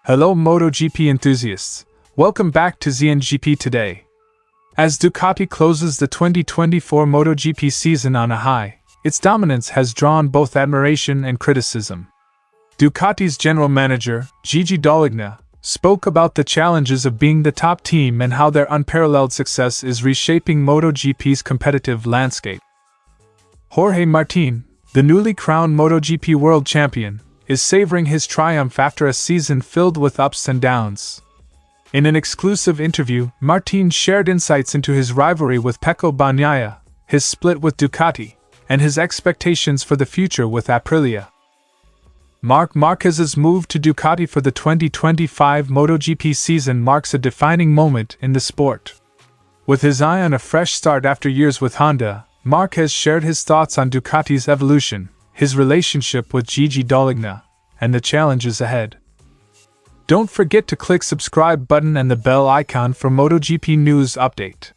Hello MotoGP enthusiasts, welcome back to ZNGP Today. As Ducati closes the 2024 MotoGP season on a high, its dominance has drawn both admiration and criticism. Ducati's general manager, Gigi Dall'Igna, spoke about the challenges of being the top team and how their unparalleled success is reshaping MotoGP's competitive landscape. Jorge Martin, the newly crowned MotoGP World Champion, is savoring his triumph after a season filled with ups and downs. In an exclusive interview, Martin shared insights into his rivalry with Pecco Bagnaia, his split with Ducati, and his expectations for the future with Aprilia. Marc Márquez's move to Ducati for the 2025 MotoGP season marks a defining moment in the sport. With his eye on a fresh start after years with Honda, Márquez shared his thoughts on Ducati's evolution, his relationship with Gigi Dall'Igna, and the challenges ahead. Don't forget to click subscribe button and the bell icon for MotoGP news update.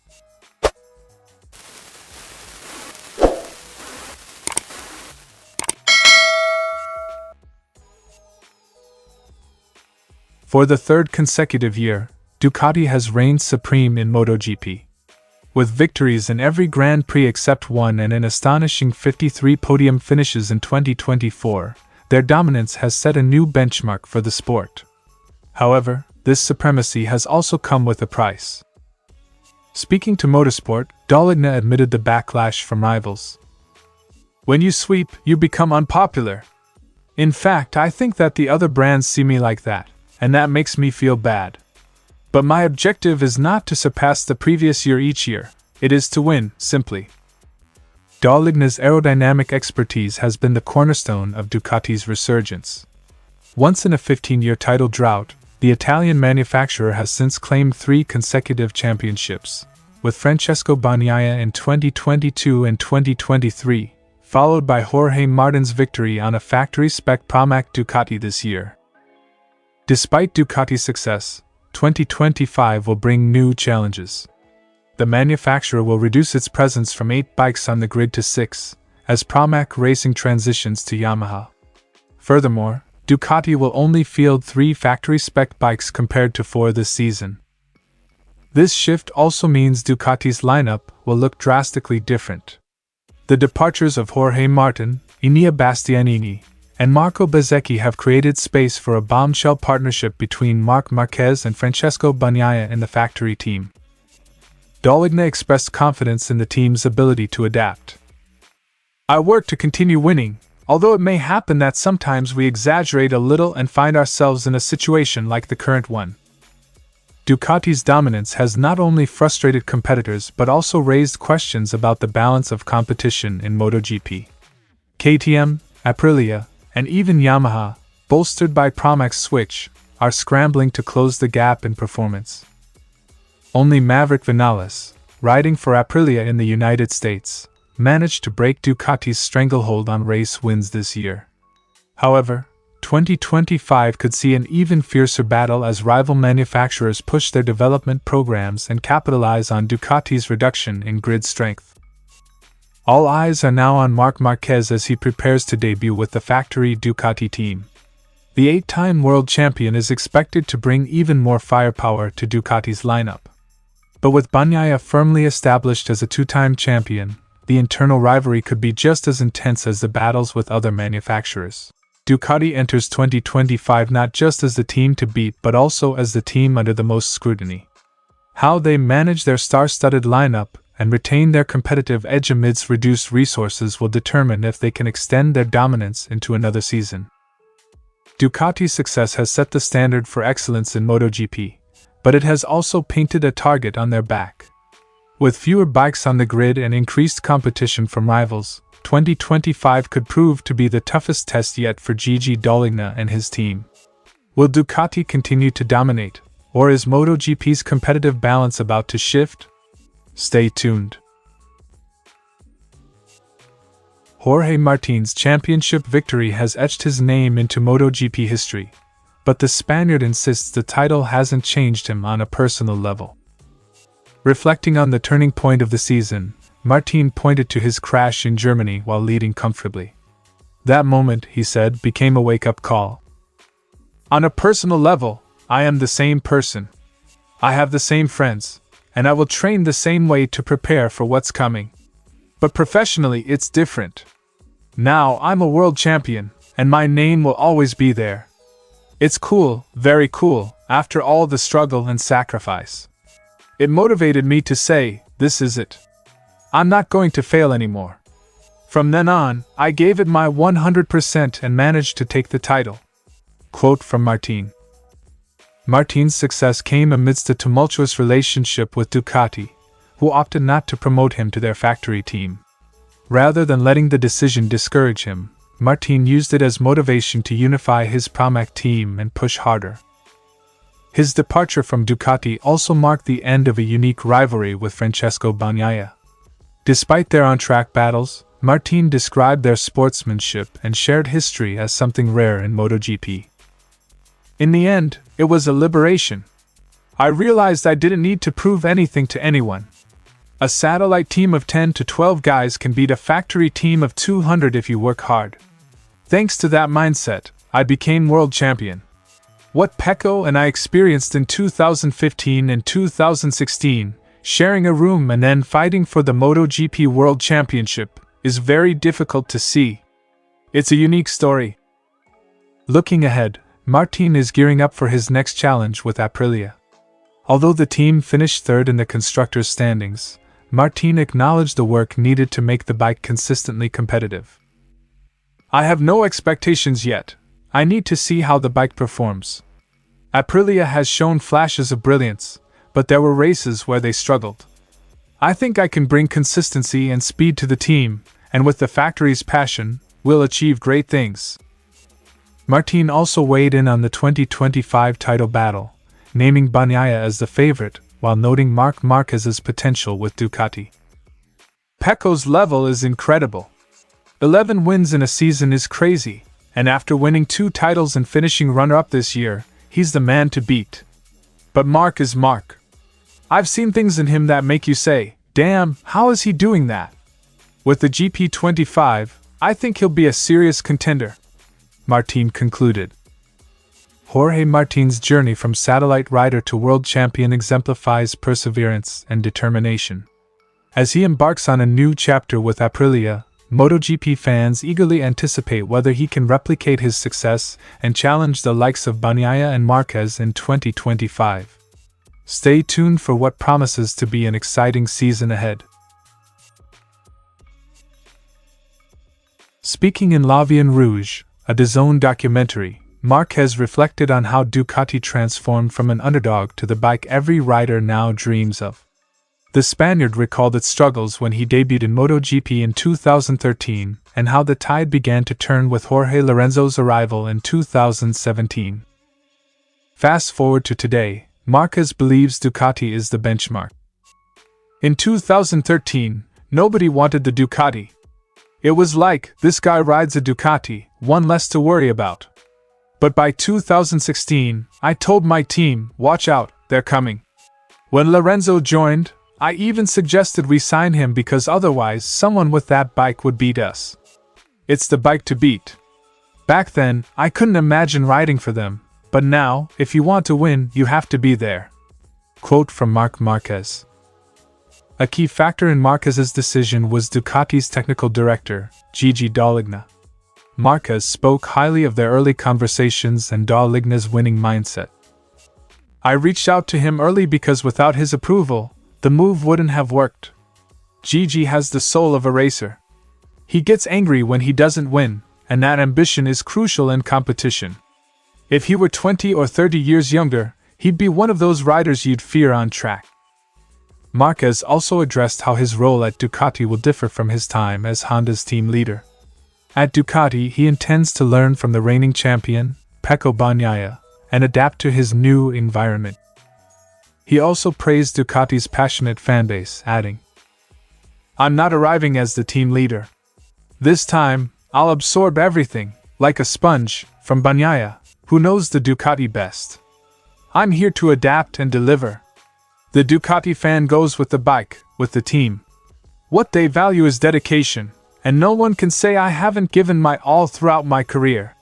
For the third consecutive year, Ducati has reigned supreme in MotoGP. With victories in every Grand Prix except one and an astonishing 53 podium finishes in 2024, their dominance has set a new benchmark for the sport. However, this supremacy has also come with a price. Speaking to Motorsport, Dall'Igna admitted the backlash from rivals. "When you sweep, you become unpopular. In fact, I think that the other brands see me like that, and that makes me feel bad. But my objective is not to surpass the previous year each year, it is to win, simply." Dall'Igna's aerodynamic expertise has been the cornerstone of Ducati's resurgence. Once in a 15-year title drought, the Italian manufacturer has since claimed 3 consecutive championships, with Francesco Bagnaia in 2022 and 2023, followed by Jorge Martin's victory on a factory-spec Pramac Ducati this year. Despite Ducati's success, 2025 will bring new challenges. The manufacturer will reduce its presence from 8 bikes on the grid to 6, as Pramac Racing transitions to Yamaha. Furthermore, Ducati will only field 3 factory-spec bikes compared to 4 this season. This shift also means Ducati's lineup will look drastically different. The departures of Jorge Martin, Enea Bastianini, and Marco Bezzecchi have created space for a bombshell partnership between Marc Marquez and Francesco Bagnaia in the factory team. Dall'Igna expressed confidence in the team's ability to adapt. "I work to continue winning, although it may happen that sometimes we exaggerate a little and find ourselves in a situation like the current one." Ducati's dominance has not only frustrated competitors but also raised questions about the balance of competition in MotoGP. KTM, Aprilia, and even Yamaha, bolstered by Pramac's switch, are scrambling to close the gap in performance. Only Maverick Vinales, riding for Aprilia in the United States, managed to break Ducati's stranglehold on race wins this year. However, 2025 could see an even fiercer battle as rival manufacturers push their development programs and capitalize on Ducati's reduction in grid strength. All eyes are now on Marc Marquez as he prepares to debut with the factory Ducati team. The 8-time world champion is expected to bring even more firepower to Ducati's lineup. But with Bagnaia firmly established as a 2-time champion, the internal rivalry could be just as intense as the battles with other manufacturers. Ducati enters 2025 not just as the team to beat but also as the team under the most scrutiny. How they manage their star-studded lineup and retain their competitive edge amidst reduced resources will determine if they can extend their dominance into another season. Ducati's success has set the standard for excellence in MotoGP, but it has also painted a target on their back. With fewer bikes on the grid and increased competition from rivals, 2025 could prove to be the toughest test yet for Gigi Dall'Igna and his team. Will Ducati continue to dominate, or is MotoGP's competitive balance about to shift? Stay tuned. Jorge Martin's championship victory has etched his name into MotoGP history, but the Spaniard insists the title hasn't changed him on a personal level. Reflecting on the turning point of the season, Martin pointed to his crash in Germany while leading comfortably. That moment, he said, became a wake-up call. On a personal level, I am the same person. I have the same friends, and I will train the same way to prepare for what's coming. But professionally, it's different. Now I'm a world champion, and my name will always be there. It's cool, very cool, after all the struggle and sacrifice. It motivated me to say, this is it. I'm not going to fail anymore. From then on, I gave it my 100% and managed to take the title. Quote from Martin. Martin's success came amidst a tumultuous relationship with Ducati, who opted not to promote him to their factory team. Rather than letting the decision discourage him, Martin used it as motivation to unify his Pramac team and push harder. His departure from Ducati also marked the end of a unique rivalry with Pecco Bagnaia. Despite their on-track battles, Martin described their sportsmanship and shared history as something rare in MotoGP. In the end, it was a liberation. I realized I didn't need to prove anything to anyone. A satellite team of 10 to 12 guys can beat a factory team of 200 if you work hard. Thanks to that mindset, I became world champion. What Pecco and I experienced in 2015 and 2016, sharing a room and then fighting for the MotoGP World Championship, is very difficult to see. It's a unique story. Looking ahead, Martin is gearing up for his next challenge with Aprilia. Although the team finished third in the constructors' standings, Martin acknowledged the work needed to make the bike consistently competitive. I have no expectations yet. I need to see how the bike performs. Aprilia has shown flashes of brilliance, but there were races where they struggled. I think I can bring consistency and speed to the team, and with the factory's passion, we'll achieve great things. Martin also weighed in on the 2025 title battle, naming Bagnaia as the favorite, while noting Marc Márquez's potential with Ducati. Pecco's level is incredible. 11 wins in a season is crazy, and after winning 2 titles and finishing runner-up this year, he's the man to beat. But Marc is Marc. I've seen things in him that make you say, damn, how is he doing that? With the GP25, I think he'll be a serious contender, Martin concluded. Jorge Martin's journey from satellite rider to world champion exemplifies perseverance and determination. As he embarks on a new chapter with Aprilia, MotoGP fans eagerly anticipate whether he can replicate his success and challenge the likes of Bagnaia and Marquez in 2025. Stay tuned for what promises to be an exciting season ahead. Speaking in L'Avion Rouge, a DAZN documentary, Marquez reflected on how Ducati transformed from an underdog to the bike every rider now dreams of. The Spaniard recalled its struggles when he debuted in MotoGP in 2013 and how the tide began to turn with Jorge Lorenzo's arrival in 2017. Fast forward to today, Marquez believes Ducati is the benchmark. In 2013, nobody wanted the Ducati. It was like, this guy rides a Ducati, one less to worry about. But by 2016, I told my team, watch out, they're coming. When Lorenzo joined, I even suggested we sign him because otherwise someone with that bike would beat us. It's the bike to beat. Back then, I couldn't imagine riding for them, but now, if you want to win, you have to be there. Quote from Marc Marquez. A key factor in Marquez's decision was Ducati's technical director, Gigi Dall'Igna. Marquez spoke highly of their early conversations and Dall'Igna's winning mindset. I reached out to him early because without his approval, the move wouldn't have worked. Gigi has the soul of a racer. He gets angry when he doesn't win, and that ambition is crucial in competition. If he were 20 or 30 years younger, he'd be one of those riders you'd fear on track. Marquez also addressed how his role at Ducati will differ from his time as Honda's team leader. At Ducati, he intends to learn from the reigning champion, Pecco Bagnaia, and adapt to his new environment. He also praised Ducati's passionate fanbase, adding, I'm not arriving as the team leader. This time, I'll absorb everything, like a sponge, from Bagnaia, who knows the Ducati best. I'm here to adapt and deliver. The Ducati fan goes with the bike, with the team. What they value is dedication, and no one can say I haven't given my all throughout my career.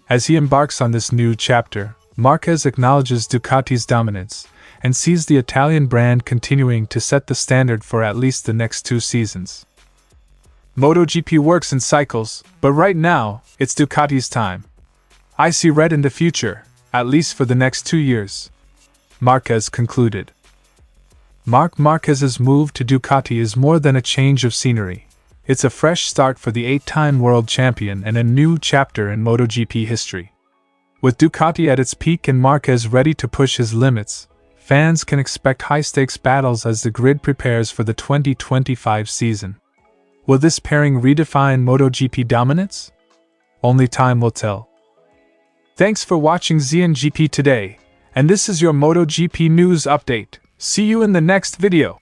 As he embarks on this new chapter, Marquez acknowledges Ducati's dominance and sees the Italian brand continuing to set the standard for at least the next 2 seasons. MotoGP works in cycles, but right now, it's Ducati's time. I see red in the future, at least for the next 2 years, Marquez concluded. Marc Márquez's move to Ducati is more than a change of scenery. It's a fresh start for the 8-time world champion and a new chapter in MotoGP history. With Ducati at its peak and Marquez ready to push his limits, fans can expect high-stakes battles as the grid prepares for the 2025 season. Will this pairing redefine MotoGP dominance? Only time will tell. Thanks for watching ZNGP Today, and this is your MotoGP news update. See you in the next video.